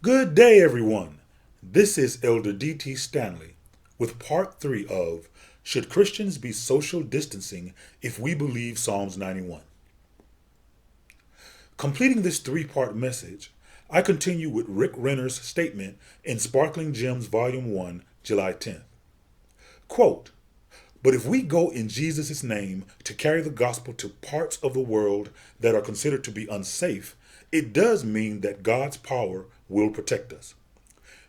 Good day, everyone. This is Elder D.T. Stanley with part 3 of Should Christians Be Social Distancing If We Believe Psalms 91? Completing this three-part message, I continue with Rick Renner's statement in Sparkling Gems Volume 1, July 10th. Quote, "But if we go in Jesus' name to carry the gospel to parts of the world that are considered to be unsafe, it does mean that God's power will protect us.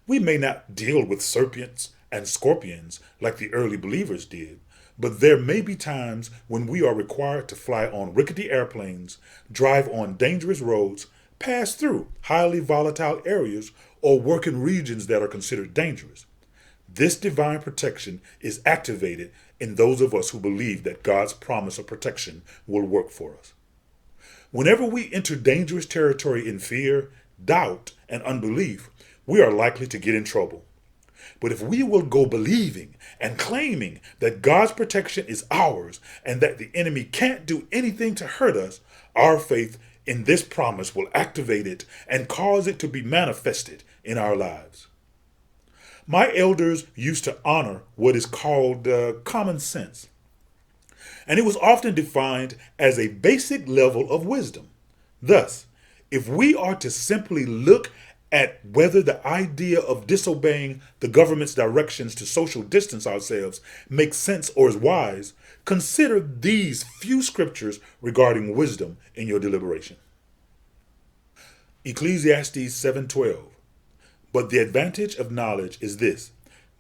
We may not deal with serpents and scorpions like the early believers did, but there may be times when we are required to fly on rickety airplanes, drive on dangerous roads, pass through highly volatile areas, or work in regions that are considered dangerous. This divine protection is activated in those of us who believe that God's promise of protection will work for us. Whenever we enter dangerous territory in fear, doubt, and unbelief, we are likely to get in trouble. But if we will go believing and claiming that God's protection is ours and that the enemy can't do anything to hurt us, our faith in this promise will activate it and cause it to be manifested in our lives. My elders used to honor what is called common sense, and it was often defined as a basic level of wisdom. Thus, if we are to simply look at whether the idea of disobeying the government's directions to social distance ourselves makes sense or is wise, consider these few scriptures regarding wisdom in your deliberation. Ecclesiastes 7:12. But the advantage of knowledge is this,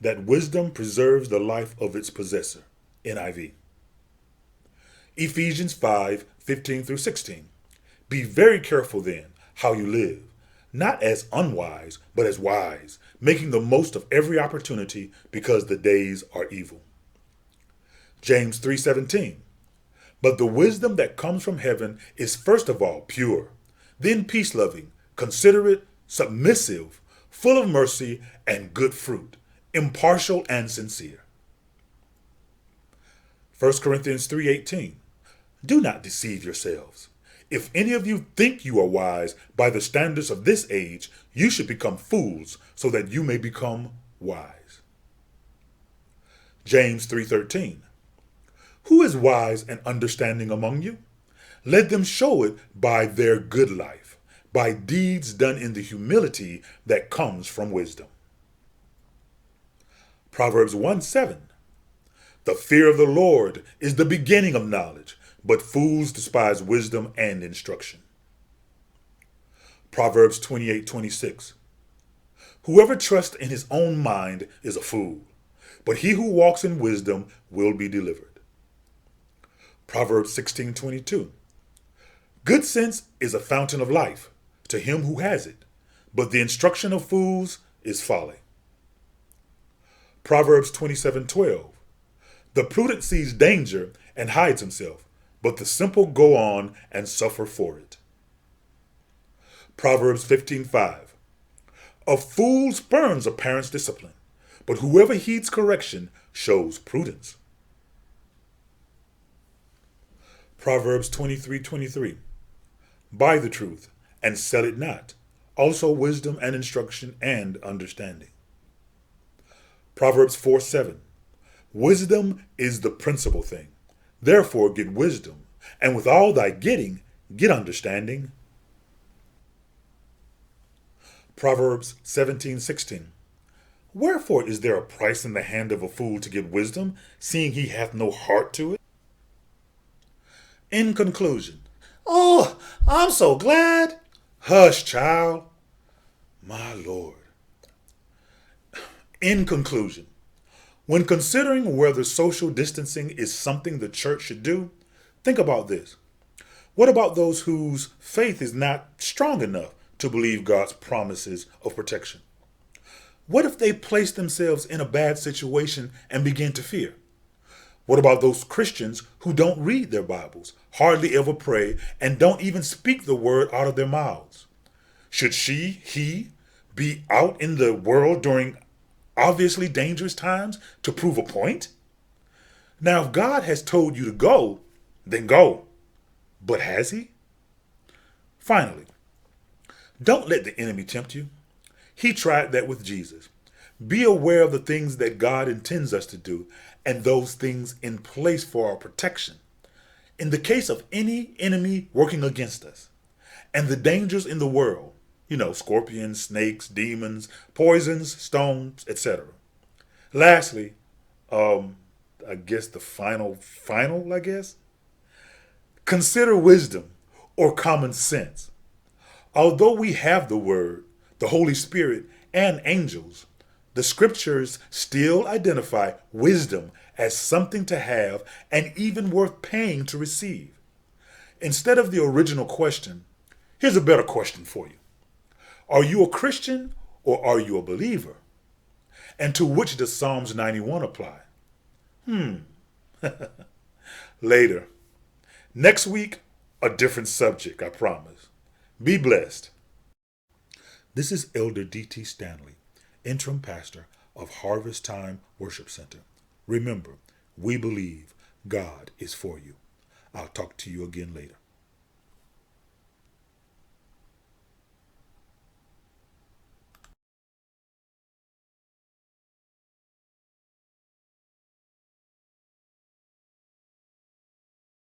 that wisdom preserves the life of its possessor. NIV. Ephesians 5:15-16. Be very careful then how you live, not as unwise, but as wise, making the most of every opportunity because the days are evil. James 3:17. But the wisdom that comes from heaven is first of all pure, then peace-loving, considerate, submissive, full of mercy and good fruit, impartial and sincere. 1 Corinthians 3:18. Do not deceive yourselves. If any of you think you are wise by the standards of this age, you should become fools so that you may become wise. James 3:13. Who is wise and understanding among you? Let them show it by their good life, by deeds done in the humility that comes from wisdom. Proverbs 1:7. The fear of the Lord is the beginning of knowledge, but fools despise wisdom and instruction. Proverbs 28:26. Whoever trusts in his own mind is a fool, but he who walks in wisdom will be delivered. Proverbs 16:22. Good sense is a fountain of life to him who has it, but the instruction of fools is folly. Proverbs 27:12. The prudent sees danger and hides himself, but the simple go on and suffer for it. Proverbs 15:5. A fool spurns a parent's discipline, but whoever heeds correction shows prudence. Proverbs 23:23. Buy the truth and sell it not, also wisdom and instruction and understanding. Proverbs 4:7. Wisdom is the principal thing. Therefore get wisdom, and with all thy getting, get understanding. Proverbs 17:16. Wherefore is there a price in the hand of a fool to get wisdom, seeing he hath no heart to it? In conclusion, oh, I'm so glad. Hush, child. My Lord. In conclusion, when considering whether social distancing is something the church should do, think about this. What about those whose faith is not strong enough to believe God's promises of protection? What if they place themselves in a bad situation and begin to fear? What about those Christians who don't read their Bibles, hardly ever pray, and don't even speak the word out of their mouths? Should he be out in the world during obviously dangerous times to prove a point? Now, if God has told you to go, then go. But has he? Finally, don't let the enemy tempt you. He tried that with Jesus. Be aware of the things that God intends us to do and those things in place for our protection. In the case of any enemy working against us and the dangers in the world, scorpions, snakes, demons, poisons, stones, etc. Lastly, I guess the final, consider wisdom or common sense. Although we have the Word, the Holy Spirit, and angels, the scriptures still identify wisdom as something to have and even worth paying to receive. Instead of the original question, here's a better question for you. Are you a Christian or are you a believer? And to which does Psalms 91 apply? Later. Next week, a different subject, I promise. Be blessed. This is Elder D.T. Stanley, interim pastor of Harvest Time Worship Center. Remember, we believe God is for you. I'll talk to you again later.